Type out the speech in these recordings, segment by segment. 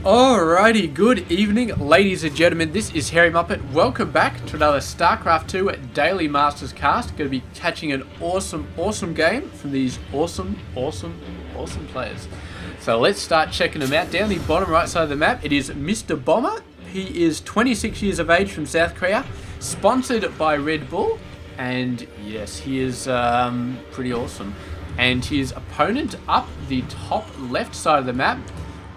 Alrighty, good evening, ladies and gentlemen. This is Harry Muppet. Welcome back to another Starcraft 2 Daily Masters cast. Going to be catching an awesome game from these awesome players. So let's start checking them out. Down the bottom right side of the map, it is Mr. Bomber. He is 26 years of age from South Korea, sponsored by Red Bull, and yes, he is pretty awesome. And his opponent up the top left side of the map,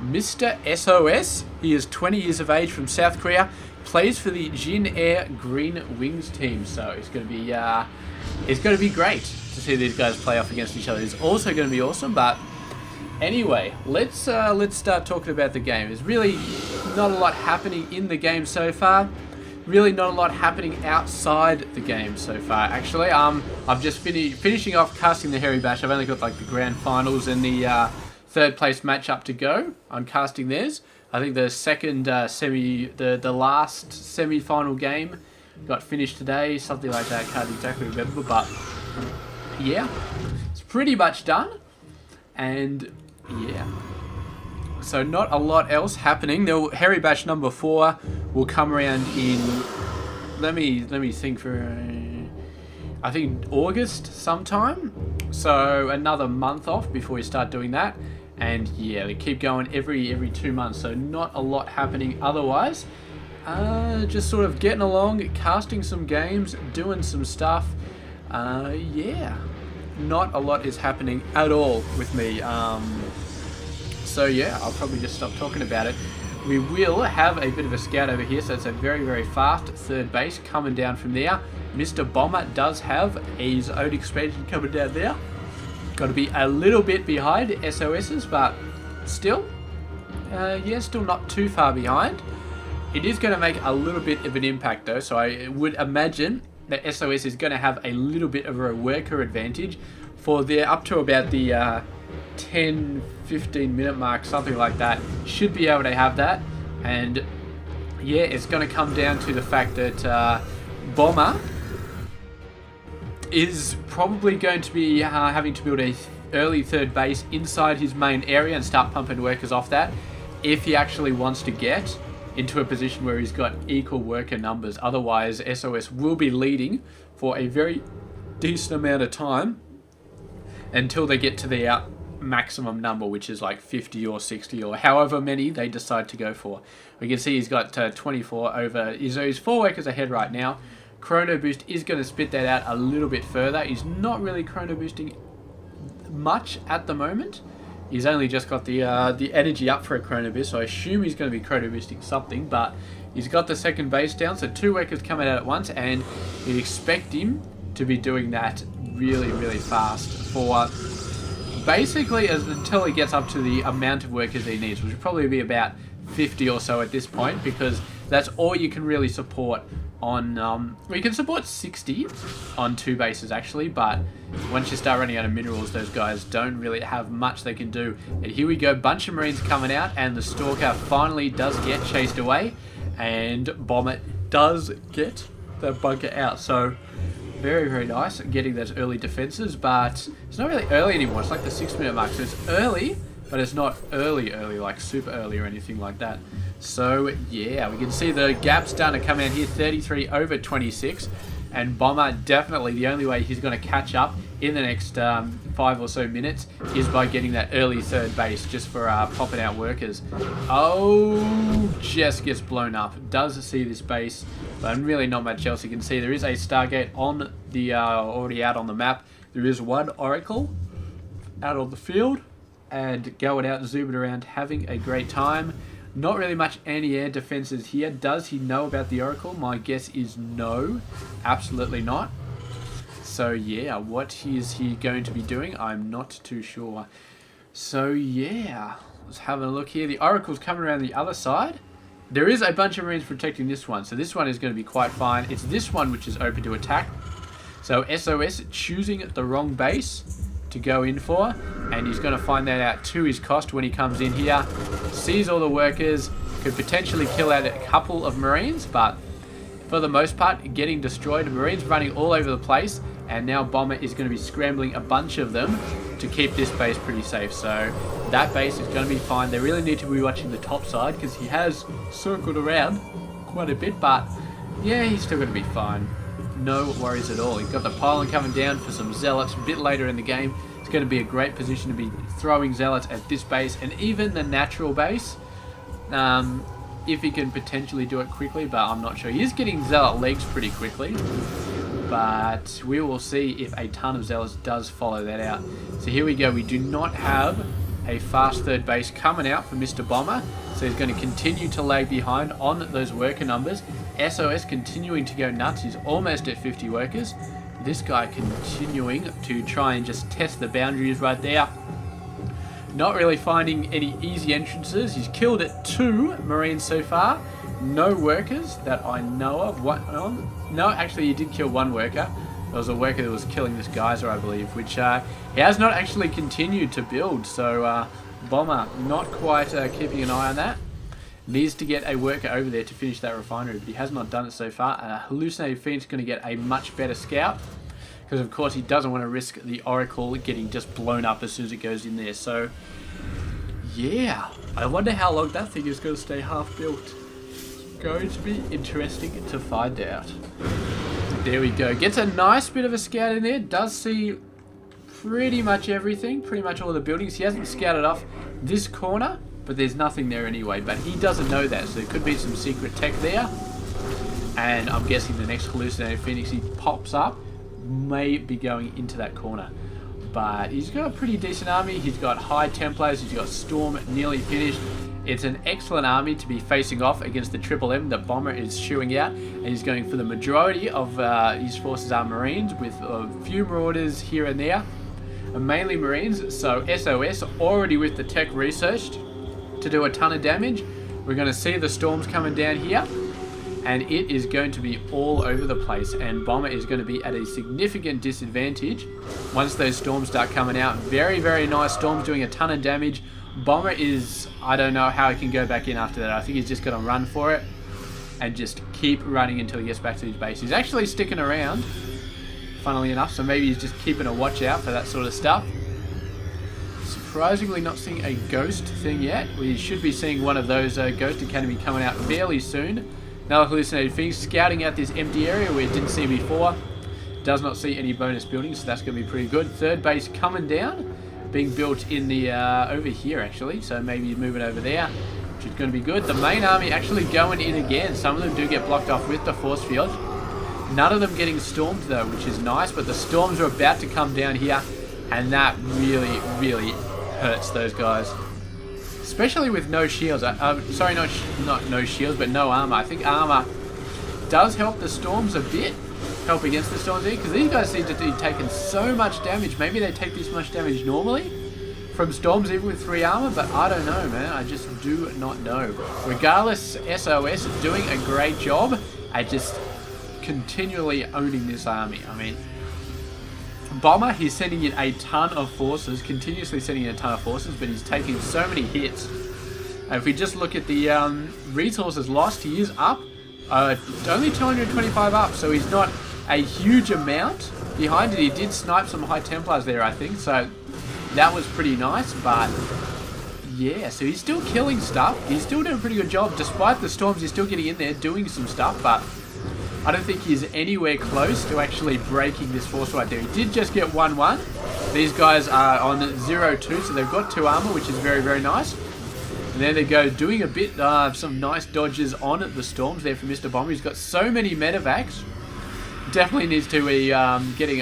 Mr. SOS, he is 20 years of age from South Korea, plays for the Jin Air Green Wings team. So it's going to be great to see these guys play off against each other. It's also going to be awesome. But anyway, let's start talking about the game. There's really not a lot happening in the game so far. Really not a lot happening outside the game so far. Actually, I'm just finishing off casting the Hairy Bash. I've only got like the grand finals and the third place matchup to go. I'm casting theirs. I think the second the last semi-final game got finished today, something like that. Can't exactly remember, but yeah, it's pretty much done. And yeah, so not a lot else happening. The Hairy Bash number 4 will come around in. Let me think for. I think August sometime. So another month off before we start doing that. And yeah, they keep going every 2 months, so not a lot happening otherwise. Just sort of getting along, casting some games, doing some stuff. Yeah, not a lot is happening at all with me. So yeah, I'll probably just stop talking about it. We will have a bit of a scout over here, so it's a very fast third base coming down from there. Mr. Bomber does have his own expansion coming down there. Got to be a little bit behind SOS's, but still, yeah, still not too far behind. It is going to make a little bit of an impact though, so I would imagine that SOS is going to have a little bit of a worker advantage for their up to about the 10-15 minute mark, something like that. Should be able to have that, and yeah, it's going to come down to the fact that Bomber is probably going to be having to build a early third base inside his main area and start pumping workers off that if he actually wants to get into a position where he's got equal worker numbers. Otherwise, SOS will be leading for a very decent amount of time until they get to their maximum number, which is like 50 or 60 or however many they decide to go for. We can see he's got 24 over, so he's 4 workers ahead right now. Chrono Boost is going to spit that out a little bit further. He's not really Chrono Boosting much at the moment. He's only just got the energy up for a Chrono Boost, so I assume he's going to be Chrono Boosting something, but he's got the second base down, so 2 workers coming out at once, and you'd expect him to be doing that really fast for basically until he gets up to the amount of workers he needs, which would probably be about 50 or so at this point, because that's all you can really support on, well, you can support 60 on 2 bases actually, but once you start running out of minerals, those guys don't really have much they can do. And here we go, bunch of Marines coming out, and the Stalker finally does get chased away, and Bomber does get the bunker out. So very nice getting those early defenses, but it's not really early anymore. It's like the 6 minute mark, so it's early, but it's not early like super early or anything like that. So yeah, we can see the gap starting to come out here, 33 over 26, and Bomber definitely the only way he's going to catch up in the next 5 or so minutes is by getting that early third base just for popping out workers. Oh, just gets blown up. Does see this base, but really not much else. You can see there is a Stargate on the already out on the map. There is 1 Oracle out on the field and going out and zooming around, having a great time. Not really much anti-air defenses here. Does he know about the Oracle? My guess is no. Absolutely not. So yeah, what is he going to be doing? I'm not too sure. So yeah, let's have a look here. The Oracle's coming around the other side. There is a bunch of Marines protecting this one, so this one is going to be quite fine. It's this one which is open to attack. So SOS choosing the wrong base to go in for, and he's going to find that out to his cost when he comes in here. Sees all the workers, could potentially kill out a couple of Marines, but for the most part getting destroyed. Marines running all over the place, and now Bomber is going to be scrambling a bunch of them to keep this base pretty safe. So That base is going to be fine. They really need to be watching the top side because he has circled around quite a bit, but yeah, he's still going to be fine. No worries at all. He's got the pylon coming down for some zealots a bit later in the game. It's going to be a great position to be throwing zealots at this base and even the natural base. If he can potentially do it quickly, but I'm not sure. He is getting zealot legs pretty quickly, but we will see if a ton of zealots does follow that out. So here we go. We do not have a fast third base coming out for Mr. Bomber, so he's going to continue to lag behind on those worker numbers. SOS continuing to go nuts. He's almost at 50 workers. This guy continuing to try and just test the boundaries right there. Not really finding any easy entrances. He's killed 2 Marines so far. No workers that I know of. No, actually he did kill 1 worker. There was a worker that was killing this geyser, I believe, which he has not actually continued to build. So Bomber not quite keeping an eye on that. Needs to get a worker over there to finish that refinery, but he has not done it so far. Hallucinated Phoenix is going to get a much better scout, because of course he doesn't want to risk the Oracle getting just blown up as soon as it goes in there. So yeah, I wonder how long that thing is going to stay half built. Going to be interesting to find out. There we go. Gets a nice bit of a scout in there. Does see pretty much everything, pretty much all the buildings. He hasn't scouted off this corner, but there's nothing there anyway. But he doesn't know that, so there could be some secret tech there. And I'm guessing the next Hallucinated Phoenix he pops up may be going into that corner. But he's got a pretty decent army. He's got high Templars. He's got Storm nearly finished. It's an excellent army to be facing off against the Triple M that Bomber is shooing out. And he's going for the majority of his forces are Marines, with a few Marauders here and there. And mainly Marines. So SOS already with the tech researched to do a ton of damage. We're going to see the Storms coming down here. And it is going to be all over the place, and Bomber is going to be at a significant disadvantage once those Storms start coming out. Very, very nice Storms doing a ton of damage. Bomber is, I don't know how he can go back in after that. I think he's just going to run for it and just keep running until he gets back to his base. He's actually sticking around, funnily enough, so maybe he's just keeping a watch out for that sort of stuff. Surprisingly not seeing a ghost thing yet. We should be seeing one of those Ghost Academy coming out fairly soon. Another Hallucinated Phoenix scouting out this empty area where it didn't see before. Does not see any bonus buildings, so that's going to be pretty good. Third base coming down, being built in the over here actually, so maybe moving over there, which is going to be good. The main army actually going in again. Some of them do get blocked off with the force field. None of them getting stormed though, which is nice, but the Storms are about to come down here, and that really, really hurts those guys. Especially with no shields. Sorry, not no shields, but no armor. I think armor does help the Storms a bit. Help against the Storms here, because these guys seem to be taking so much damage. Maybe they take this much damage normally from Storms even with 3 armor, but I don't know, man. I just do not know. Regardless, SOS is doing a great job at just continually owning this army. I mean, Bomber, he's sending in a ton of forces, continuously sending in a ton of forces, but he's taking so many hits. And if we just look at the resources lost, he is up. Only 225 up, so he's not a huge amount behind it. He did snipe some high Templars there, I think, so that was pretty nice, but yeah, so he's still killing stuff. He's still doing a pretty good job. Despite the Storms, he's still getting in there, doing some stuff, but I don't think he's anywhere close to actually breaking this force right there. He did just get 1-1. These guys are on 0-2, so they've got 2 armor, which is very, very nice. And there they go, doing a bit of some nice dodges on the Storms there for Mr. Bomber. He's got so many medevacs. Definitely needs to be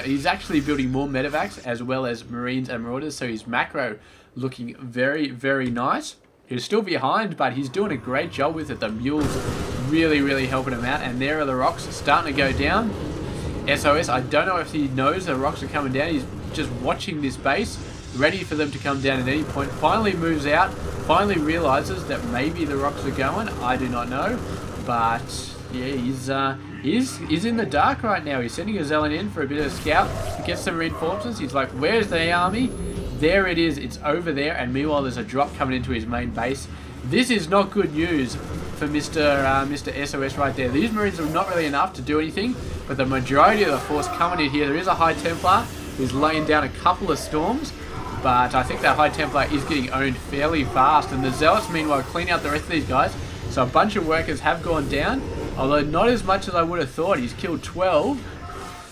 he's actually building more medevacs as well as Marines and Marauders, so his macro looking very, very nice. He's still behind, but he's doing a great job with it. The mules really, really helping him out. And there are the rocks starting to go down. SOS, I don't know if he knows the rocks are coming down. He's just watching this base, ready for them to come down at any point. Finally moves out, finally realizes that maybe the rocks are going. I do not know. But yeah, he's in the dark right now. He's sending a Zealot in for a bit of a scout to get some reinforcements. He's like, where's the army? There it is, it's over there, and meanwhile there's a drop coming into his main base. This is not good news for Mr. SOS right there. These Marines are not really enough to do anything, but the majority of the force coming in here. There is a High Templar who's laying down a couple of Storms, But I think that High Templar is getting owned fairly fast. And the Zealots, meanwhile, clean out the rest of these guys. So a bunch of workers have gone down. Although not as much as I would have thought. He's killed 12,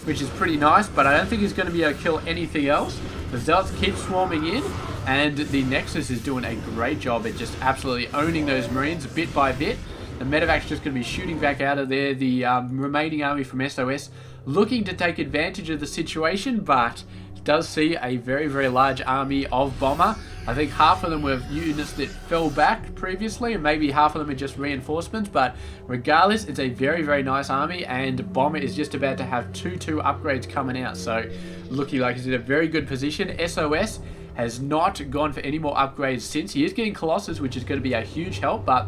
which is pretty nice. But I don't think he's going to be able to kill anything else. The Zealots keep swarming in. And the Nexus is doing a great job at just absolutely owning those Marines bit by bit. The Medevac's just going to be shooting back out of there. The remaining army from SOS looking to take advantage of the situation, but does see a very, very large army of Bomber. I think half of them were units that fell back previously, and maybe half of them are just reinforcements, but regardless, it's a very, very nice army, and Bomber is just about to have 2-2 upgrades coming out, so looking like he's in a very good position. SOS has not gone for any more upgrades since. He is getting Colossus, which is going to be a huge help, but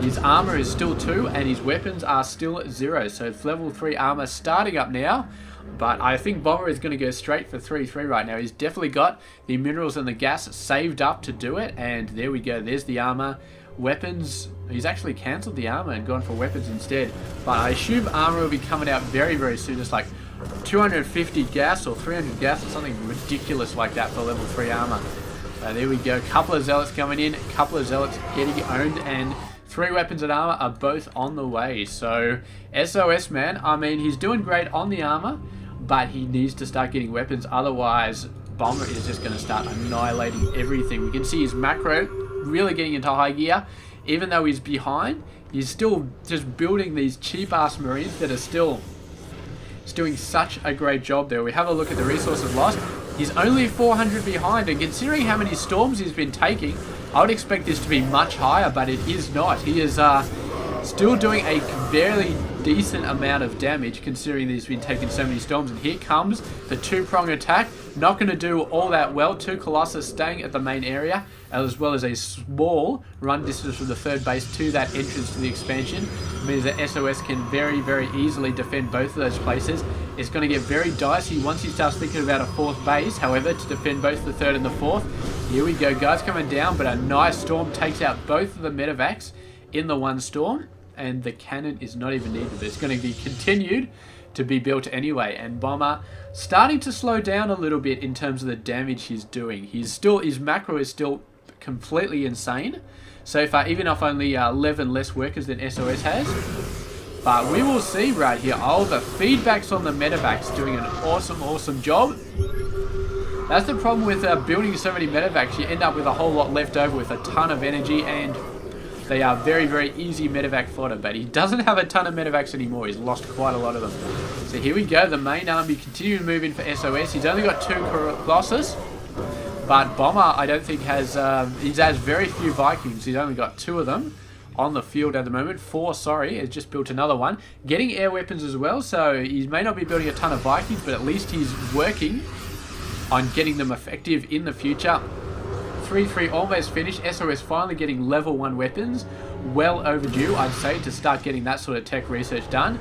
his armor is still 2 and his weapons are still 0. So it's level 3 armor starting up now. But I think Bomber is going to go straight for 3-3 right now. He's definitely got the minerals and the gas saved up to do it. And there we go. There's the armor. Weapons. He's actually cancelled the armor and gone for weapons instead. But I assume armor will be coming out very, very soon. It's like 250 gas or 300 gas or something ridiculous like that for level 3 armor. There we go. A couple of Zealots coming in. A couple of Zealots getting owned. And 3 weapons and armor are both on the way. So SOS, man, I mean, he's doing great on the armor, but he needs to start getting weapons. Otherwise, Bomber is just going to start annihilating everything. We can see his macro really getting into high gear. Even though he's behind, he's still just building these cheap-ass Marines that are still doing such a great job there. We have a look at the resources lost. He's only 400 behind, and considering how many storms he's been taking, I would expect this to be much higher, but it is not. He is still doing a very decent amount of damage considering that he's been taking so many storms. And here comes the 2-prong attack. Not going to do all that well. 2 Colossus staying at the main area, as well as a small run distance from the 3rd base to that entrance to the expansion. It means that SOS can very, very easily defend both of those places. It's going to get very dicey once he starts thinking about a 4th base, however, to defend both the 3rd and the 4th. Here we go, guys coming down, but a nice storm takes out both of the medevacs in the one storm, and the cannon is not even needed. It's going to be continued to be built anyway, and Bomber starting to slow down a little bit in terms of the damage he's doing. His macro is still completely insane so far, even off only 11 less workers than SOS has. But we will see right here. Oh, the feedbacks on the medevacs doing an awesome, awesome job. That's the problem with building so many medevacs. You end up with a whole lot left over with a ton of energy, and they are very, very easy medevac fodder. But he doesn't have a ton of medevacs anymore. He's lost quite a lot of them. So here we go. The main army continue to move in for SOS. He's only got 2 Colossus. But Bomber, I don't think has... he has very few Vikings. He's only got 2 of them on the field at the moment. 4, sorry. He's just built another one. Getting air weapons as well. So he may not be building a ton of Vikings, but at least he's working on getting them effective in the future. 3-3 almost finished. SOS finally getting level 1 weapons. Well overdue, I'd say, to start getting that sort of tech research done.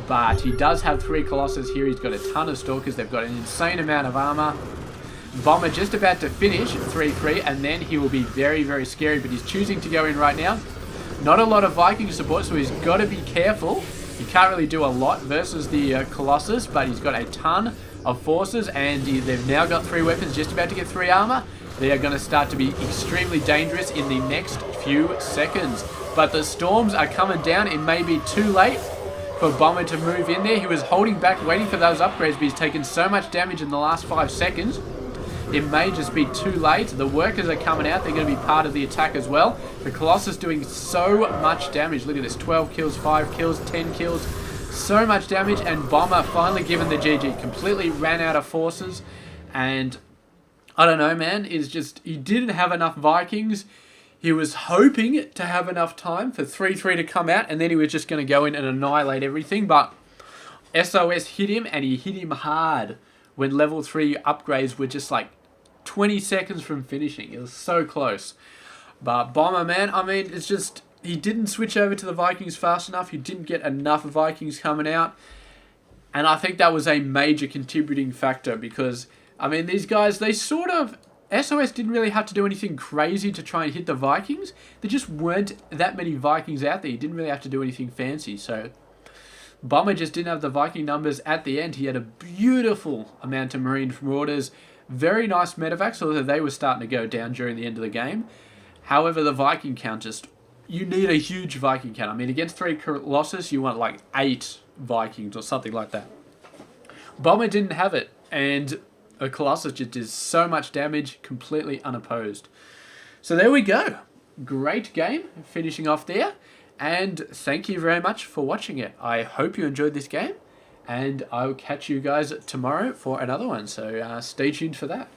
But he does have 3 Colossus here. He's got a ton of Stalkers. They've got an insane amount of armor. Bomber just about to finish 3-3, and then he will be very, very scary. But he's choosing to go in right now. Not a lot of Viking support, so he's got to be careful. He can't really do a lot versus the Colossus, but he's got a ton of forces, and they've now got 3 weapons, just about to get 3 armor. They are going to start to be extremely dangerous in the next few seconds. But the storms are coming down. It may be too late for Bomber to move in there. He was holding back, waiting for those upgrades, but he's taken so much damage in the last 5 seconds. It may just be too late. The workers are coming out. They're going to be part of the attack as well. The Colossus doing so much damage. Look at this. 12 kills, 5 kills, 10 kills. So much damage. And Bomber finally given the GG. Completely ran out of forces. And I don't know, man. It's just, he didn't have enough Vikings. He was hoping to have enough time for 3-3 to come out. And then he was just going to go in and annihilate everything. But SOS hit him, and he hit him hard when level 3 upgrades were just like 20 seconds from finishing. It was so close. But Bomber, man, I mean, it's just, he didn't switch over to the Vikings fast enough. He didn't get enough Vikings coming out. And I think that was a major contributing factor because, I mean, these guys, they sort of, SOS didn't really have to do anything crazy to try and hit the Vikings. There just weren't that many Vikings out there. He didn't really have to do anything fancy. So Bomber just didn't have the Viking numbers at the end. He had a beautiful amount of Marine Marauders, Very nice medevacs, although they were starting to go down during the end of the game. However, the Viking count just... You need a huge Viking count. I mean, against 3 Colossus, you want like 8 Vikings or something like that. Bomber didn't have it, and a Colossus just does so much damage, completely unopposed. So there we go. Great game, finishing off there. And thank you very much for watching it. I hope you enjoyed this game, and I'll catch you guys tomorrow for another one. So stay tuned for that.